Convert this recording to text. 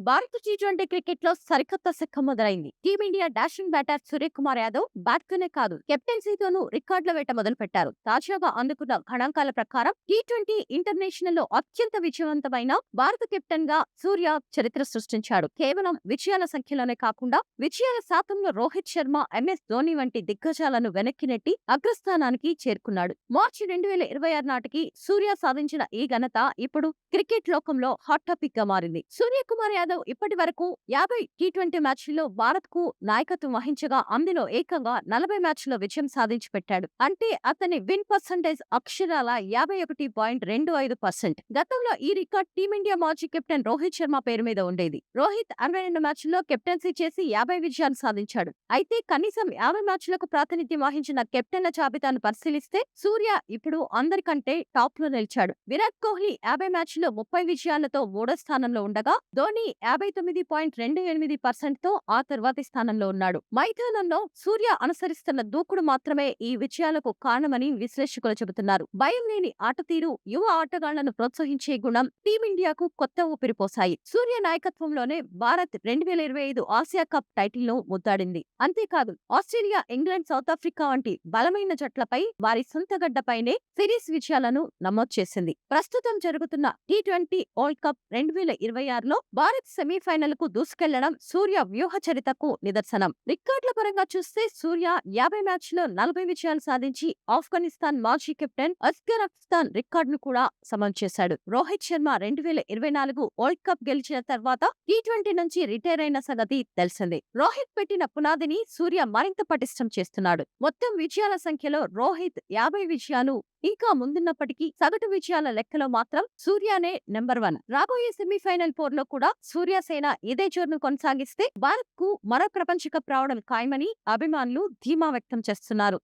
భారత టీ20 క్రికెట్లో సరికొత్త శకం మొదలైంది. Team India dashing batter Suryakumar Yadav బ్యాట్తోనే కాదు కెప్టెన్సీతోనూ రికార్డుల వేట మొదలుపెట్టారు. తాజాగా అందుకున్న గణాంకాల ప్రకారం టీ20 ఇంటర్నేషనల్ లో అత్యంత విజయవంతమైన భారత కెప్టెన్ గా సూర్య చరిత్ర సృష్టించాడు. కేవలం విజయాల సంఖ్యలోనే కాకుండా విజయాల శాతంలో రోహిత్ శర్మ, ఎంఎస్ ధోని వంటి దిగ్గజాలను వెనక్కి నెట్టి అగ్రస్థానానికి చేరుకున్నాడు. మార్చి 2026 నాటికి సూర్య సాధించిన ఈ ఘనత ఇప్పుడు క్రికెట్ లోకంలో హాట్ టాపిక్ గా మారింది. సూర్యకుమార్ యాదవ్ ఇప్పటి వరకు 50 టీ20 మ్యాచ్ల్లో భారత్ కు నాయకత్వం వహించగా అందులో ఏకంగా 40 మ్యాచ్ల్లో విజయం సాధించి పెట్టాడు. అంటే అతని విన్ పర్సెంటేజ్ అక్షరాల 51.25%. గతంలో ఈ రికార్డ్ టీమిండియా మాజీ కెప్టెన్ రోహిత్ శర్మ పేరు మీద ఉండేది. రోహిత్ 62 మ్యాచ్ల్లో కెప్టెన్సీ చేసి 50 విజయాలు సాధించాడు. అయితే కనీసం 50 మ్యాచ్లకు ప్రాతినిధ్యం వహించిన కెప్టెన్ల జాబితాను పరిశీలిస్తే సూర్య ఇప్పుడు అందరికంటే టాప్ లో నిలిచాడు. విరాట్ కోహ్లీ 50 మ్యాచ్ల్లో 30 విజయాలతో మూడో స్థానంలో ఉండగా ధోని 59.28% తో ఆ తర్వాతి స్థానంలో ఉన్నాడు. మైదానంలో సూర్య అనుసరిస్తున్న దూకుడు మాత్రమే ఈ విజయాలకు కారణమని విశ్లేషకులు చెబుతున్నారు. భయం లేని ఆట తీరు, యువ ఆటగాళ్లను ప్రోత్సహించే గుణం టీమిండియాకు కొత్త ఊపిరి పోశాయి. సూర్య నాయకత్వంలోనే భారత్ 2025 ఆసియా కప్ టైటిల్ ను ముద్దాడింది. అంతేకాదు ఆస్ట్రేలియా, ఇంగ్లాండ్, సౌత్ ఆఫ్రికా వంటి బలమైన జట్లపై వారి సొంత గడ్డపైనే సిరీస్ విజయాలను నమోదు చేసింది. ప్రస్తుతం జరుగుతున్న టీ20 వరల్డ్ కప్ 2026లో భారత్ సెమీఫైనల్ కు దూసుకెళ్లడం సూర్య వ్యూహ చరితకు నిదర్శనం. రికార్డుల పరంగా చూస్తే సూర్య 50 మ్యాచ్ల్లో 40 విజయాలు సాధించి ఆఫ్ఘనిస్తాన్ మాజీ కెప్టెన్ అస్గర్ అఫ్ఘాన్ రికార్డును కూడా సమం చేశాడు. రోహిత్ శర్మ 2024 వరల్డ్ కప్ గెలిచిన తర్వాత టీ20 నుంచి రిటైర్ అయిన సంగతి తెలిసిందే. రోహిత్ పెట్టిన పునాదిని సూర్య మరింత పటిష్టం చేస్తున్నాడు. మొత్తం విజయాల సంఖ్యలో రోహిత్ 50 విజయాలు ఇంకా ముందున్నప్పటికీ సగటు విజయాల లెక్కలో మాత్రం సూర్యనే నెంబర్ 1. రాబోయే సెమీఫైనల్ పోర్లో కూడా సూర్యసేన ఇదే జోరును కొనసాగిస్తే భారత్ కు మరో ప్రపంచ కప్ రావడం ఖాయమని అభిమానులు ధీమా వ్యక్తం చేస్తున్నారు.